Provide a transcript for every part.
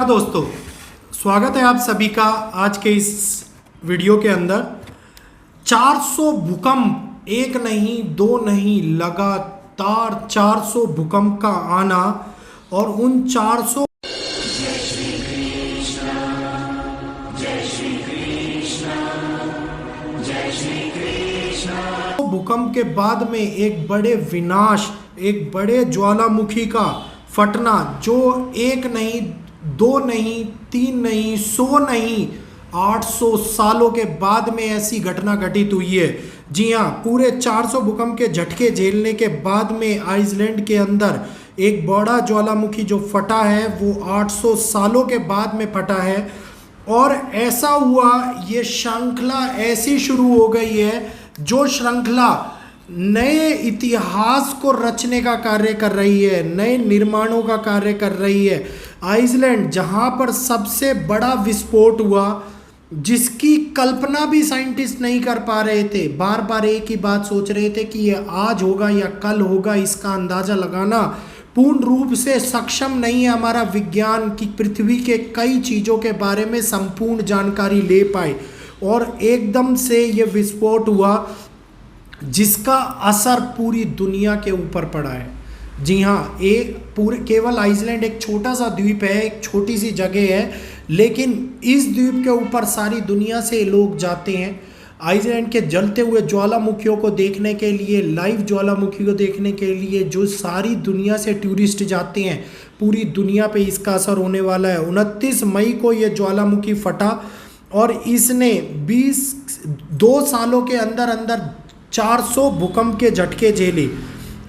नमस्कार दोस्तों, स्वागत है आप सभी का आज के इस वीडियो के अंदर। 400 भूकंप, एक नहीं दो नहीं, लगातार 400 भूकंप का आना और उन 400 भूकंप के बाद में एक बड़े विनाश, एक बड़े ज्वालामुखी का फटना, जो एक नहीं दो नहीं तीन नहीं 100 नहीं 800 सालों के बाद में ऐसी घटना घटित हुई है। जी हाँ, पूरे 400 भूकंप के झटके झेलने के बाद में आइसलैंड के अंदर एक बड़ा ज्वालामुखी जो फटा है वो 800 सालों के बाद में फटा है। और ऐसा हुआ, ये श्रृंखला ऐसी शुरू हो गई है जो श्रृंखला नए इतिहास को रचने का कार्य कर रही है, नए निर्माणों का कार्य कर रही है। आइसलैंड जहां पर सबसे बड़ा विस्फोट हुआ, जिसकी कल्पना भी साइंटिस्ट नहीं कर पा रहे थे, बार बार एक ही बात सोच रहे थे कि ये आज होगा या कल होगा, इसका अंदाजा लगाना पूर्ण रूप से सक्षम नहीं है हमारा विज्ञान की पृथ्वी के कई चीज़ों के बारे में संपूर्ण जानकारी ले पाए। और एकदम से ये विस्फोट हुआ जिसका असर पूरी दुनिया के ऊपर पड़ा है। जी हाँ, एक पूरे केवल आइसलैंड एक छोटा सा द्वीप है, एक छोटी सी जगह है, लेकिन इस द्वीप के ऊपर सारी दुनिया से लोग जाते हैं आइसलैंड के जलते हुए ज्वालामुखियों को देखने के लिए, लाइव ज्वालामुखी को देखने के लिए जो सारी दुनिया से टूरिस्ट जाते हैं। पूरी दुनिया पे इसका असर होने वाला है। 29 मई को ये ज्वालामुखी फटा और इसने 2 सालों के अंदर अंदर 400 भूकंप के झटके झेले।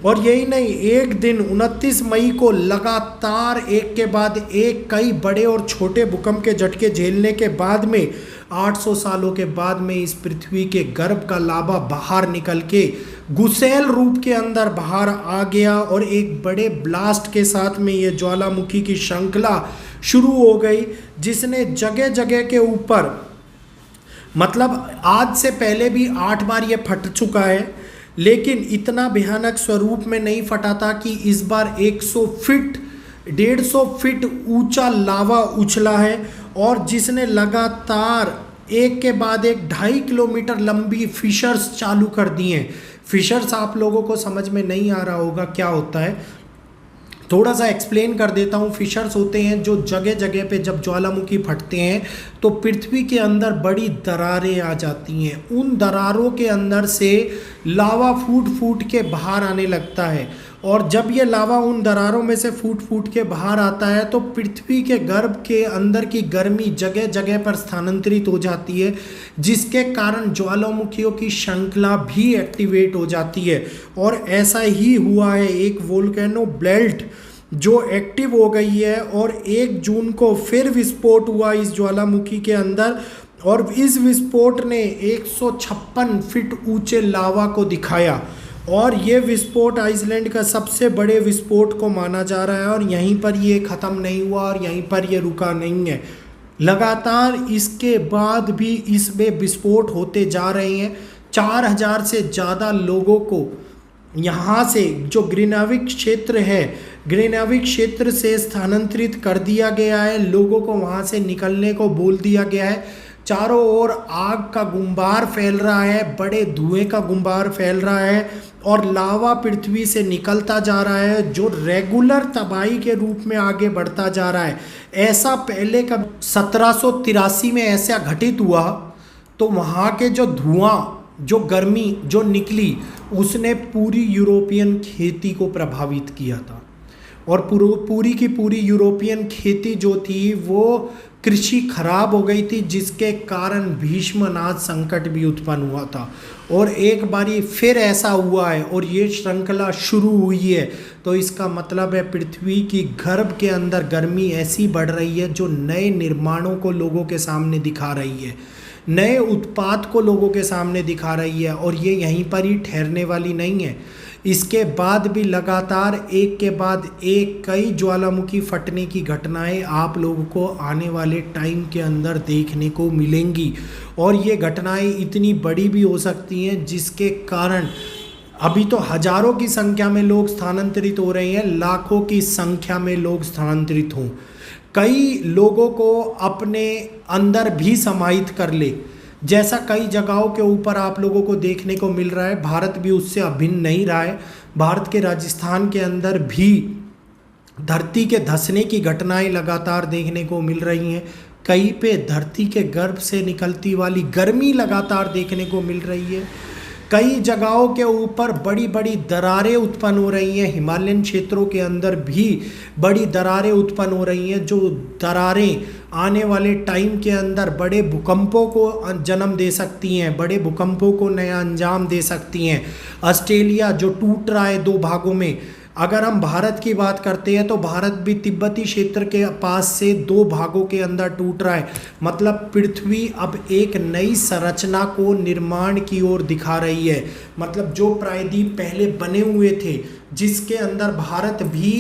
और यही नहीं, एक दिन 29 मई को लगातार एक के बाद एक कई बड़े और छोटे भूकंप के झटके झेलने के बाद में 800 सालों के बाद में इस पृथ्वी के गर्भ का लावा बाहर निकल के गुसेल रूप के अंदर बाहर आ गया और एक बड़े ब्लास्ट के साथ में ये ज्वालामुखी की श्रृंखला शुरू हो गई, जिसने जगह जगह के ऊपर, मतलब आज से पहले भी 8 बार ये फट चुका है, लेकिन इतना भयानक स्वरूप में नहीं फटा था कि इस बार 100 फीट 150 फीट ऊंचा लावा उछला है और जिसने लगातार एक के बाद एक 2.5 किलोमीटर लंबी फिशर्स चालू कर दी हैं। फिशर्स आप लोगों को समझ में नहीं आ रहा होगा क्या होता है, थोड़ा सा एक्सप्लेन कर देता हूँ। फिशर्स होते हैं जो जगह जगह पे जब ज्वालामुखी फटते हैं तो पृथ्वी के अंदर बड़ी दरारें आ जाती हैं। उन दरारों के अंदर से लावा फूट फूट के बाहर आने लगता है और जब ये लावा उन दरारों में से फूट फूट के बाहर आता है तो पृथ्वी के गर्भ के अंदर की गर्मी जगह जगह पर स्थानांतरित हो जाती है, जिसके कारण ज्वालामुखियों की श्रृंखला भी एक्टिवेट हो जाती है। और ऐसा ही हुआ है, एक वोल्केनो बेल्ट जो एक्टिव हो गई है और 1 जून को फिर विस्फोट हुआ इस ज्वालामुखी के अंदर और इस विस्फोट ने 156 फीट ऊंचे लावा को दिखाया। और ये विस्फोट आइसलैंड का सबसे बड़े विस्फोट को माना जा रहा है और यहीं पर ये ख़त्म नहीं हुआ और यहीं पर ये रुका नहीं है। लगातार इसके बाद भी इसमें विस्फोट होते जा रहे हैं। 4000 से ज़्यादा लोगों को यहाँ से, जो ग्रीनविक क्षेत्र है, ग्रीनविक क्षेत्र से स्थानांतरित कर दिया गया है। लोगों को वहाँ से निकलने को बोल दिया गया है। चारों ओर आग का गुंबार फैल रहा है, बड़े धुएं का गुंबार फैल रहा है और लावा पृथ्वी से निकलता जा रहा है जो रेगुलर तबाही के रूप में आगे बढ़ता जा रहा है। ऐसा पहले कब 1783 में ऐसा घटित हुआ तो वहाँ के जो धुआं, जो गर्मी जो निकली, उसने पूरी यूरोपियन खेती को प्रभावित किया था और पूरी की पूरी यूरोपियन खेती जो थी वो कृषि खराब हो गई थी, जिसके कारण भीष्मनाद संकट भी उत्पन्न हुआ था। और एक बारी फिर ऐसा हुआ है और ये श्रृंखला शुरू हुई है, तो इसका मतलब है पृथ्वी की गर्भ के अंदर गर्मी ऐसी बढ़ रही है जो नए निर्माणों को लोगों के सामने दिखा रही है, नए उत्पाद को लोगों के सामने दिखा रही है। और ये यहीं पर ही ठहरने वाली नहीं है, इसके बाद भी लगातार एक के बाद एक कई ज्वालामुखी फटने की घटनाएं आप लोगों को आने वाले टाइम के अंदर देखने को मिलेंगी। और ये घटनाएं इतनी बड़ी भी हो सकती हैं जिसके कारण अभी तो हजारों की संख्या में लोग स्थानांतरित हो रहे हैं, लाखों की संख्या में लोग स्थानांतरित हों। कई लोगों को अपने अंदर भी समाहित कर ले, जैसा कई जगहों के ऊपर आप लोगों को देखने को मिल रहा है। भारत भी उससे अभिन्न नहीं रहा है। भारत के राजस्थान के अंदर भी धरती के धंसने की घटनाएं लगातार देखने को मिल रही हैं। कहीं पे धरती के गर्भ से निकलती वाली गर्मी लगातार देखने को मिल रही है। कई जगहों के ऊपर बड़ी बड़ी दरारें उत्पन्न हो रही हैं। हिमालयन क्षेत्रों के अंदर भी बड़ी दरारें उत्पन्न हो रही हैं, जो दरारें आने वाले टाइम के अंदर बड़े भूकंपों को जन्म दे सकती हैं, बड़े भूकंपों को नया अंजाम दे सकती हैं। ऑस्ट्रेलिया जो टूट रहा है 2 भागों में, अगर हम भारत की बात करते हैं तो भारत भी तिब्बती क्षेत्र के पास से 2 भागों के अंदर टूट रहा है। मतलब पृथ्वी अब एक नई संरचना को निर्माण की ओर दिखा रही है। मतलब जो प्रायद्वीप पहले बने हुए थे, जिसके अंदर भारत भी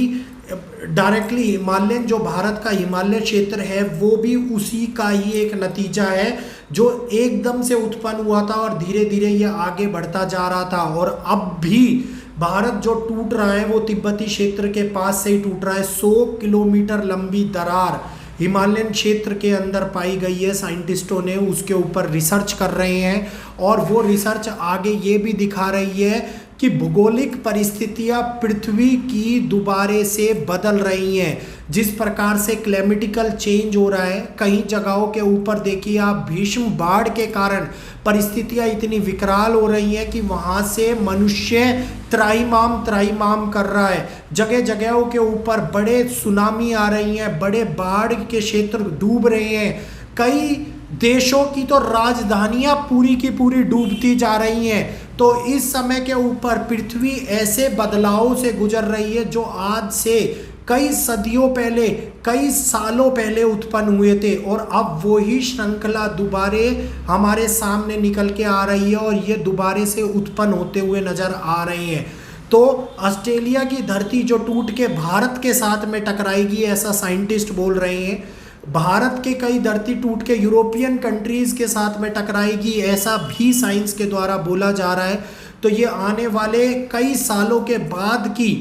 डायरेक्टली हिमालयन, जो भारत का हिमालय क्षेत्र है वो भी उसी का ही एक नतीजा है, जो एकदम से उत्पन्न हुआ था और धीरे धीरे ये आगे बढ़ता जा रहा था। और अब भी भारत जो टूट रहा है वो तिब्बती क्षेत्र के पास से ही टूट रहा है। 100 किलोमीटर लंबी दरार हिमालयन क्षेत्र के अंदर पाई गई है। साइंटिस्टों ने उसके ऊपर रिसर्च कर रहे हैं और वो रिसर्च आगे ये भी दिखा रही है कि भौगोलिक परिस्थितियां पृथ्वी की दोबारे से बदल रही हैं। जिस प्रकार से क्लाइमेटिकल चेंज हो रहा है, कई जगहों के ऊपर देखिए आप, भीषण बाढ़ के कारण परिस्थितियां इतनी विकराल हो रही हैं कि वहां से मनुष्य त्राहिमाम कर रहा है। जगह जगहों के ऊपर बड़े सुनामी आ रही हैं, बड़े बाढ़ के क्षेत्र डूब रहे हैं। कई देशों की तो राजधानियां पूरी की पूरी डूबती जा रही हैं। तो इस समय के ऊपर पृथ्वी ऐसे बदलावों से गुजर रही है जो आज से कई सदियों पहले, कई सालों पहले उत्पन्न हुए थे, और अब वो ही श्रृंखला दोबारे हमारे सामने निकल के आ रही है और ये दोबारे से उत्पन्न होते हुए नजर आ रही हैं। तो ऑस्ट्रेलिया की धरती जो टूट के भारत के साथ में टकराएगी, ऐसा साइंटिस्ट बोल रहे हैं। भारत के कई धरती टूट के यूरोपियन कंट्रीज के साथ में टकराएगी, ऐसा भी साइंस के द्वारा बोला जा रहा है। तो ये आने वाले कई सालों के बाद की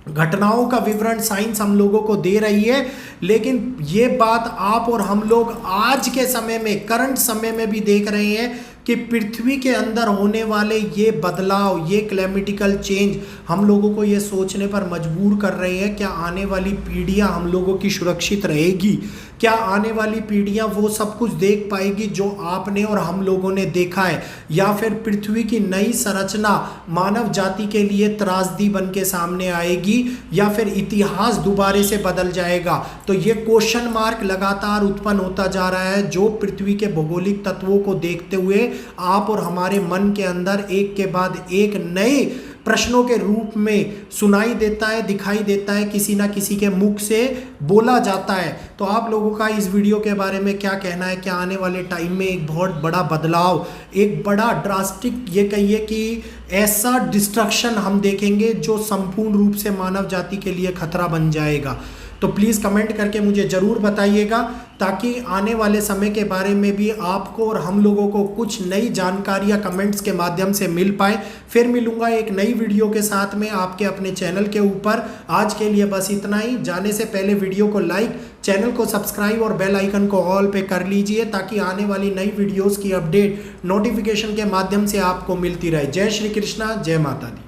घटनाओं का विवरण साइंस हम लोगों को दे रही है। लेकिन ये बात आप और हम लोग आज के समय में, करंट समय में भी देख रहे हैं कि पृथ्वी के अंदर होने वाले ये बदलाव, ये क्लाइमेटिकल चेंज हम लोगों को ये सोचने पर मजबूर कर रहे हैं, क्या आने वाली पीढ़ियां हम लोगों की सुरक्षित रहेगी? क्या आने वाली पीढ़ियां वो सब कुछ देख पाएगी जो आपने और हम लोगों ने देखा है? या फिर पृथ्वी की नई संरचना मानव जाति के लिए त्रासदी बन के सामने आएगी, या फिर इतिहास दोबारे से बदल जाएगा? तो ये क्वेश्चन मार्क लगातार उत्पन्न होता जा रहा है, जो पृथ्वी के भौगोलिक तत्वों को देखते हुए आप और हमारे मन के अंदर एक के बाद एक नए प्रश्नों के रूप में सुनाई देता है, दिखाई देता है, किसी ना किसी के मुख से बोला जाता है। तो आप लोगों का इस वीडियो के बारे में क्या कहना है? क्या आने वाले टाइम में एक बहुत बड़ा बदलाव, एक बड़ा ड्रास्टिक, ये कहिए कि ऐसा डिस्ट्रक्शन हम देखेंगे जो संपूर्ण रूप से मानव जाति के लिए खतरा बन जाएगा? तो प्लीज़ कमेंट करके मुझे ज़रूर बताइएगा, ताकि आने वाले समय के बारे में भी आपको और हम लोगों को कुछ नई जानकारियाँ कमेंट्स के माध्यम से मिल पाए। फिर मिलूंगा एक नई वीडियो के साथ में आपके अपने चैनल के ऊपर। आज के लिए बस इतना ही। जाने से पहले वीडियो को लाइक, चैनल को सब्सक्राइब और बेल आइकन को ऑल पे कर लीजिए, ताकि आने वाली नई वीडियोज़ की अपडेट नोटिफिकेशन के माध्यम से आपको मिलती रहे। जय श्री कृष्णा, जय माता दी।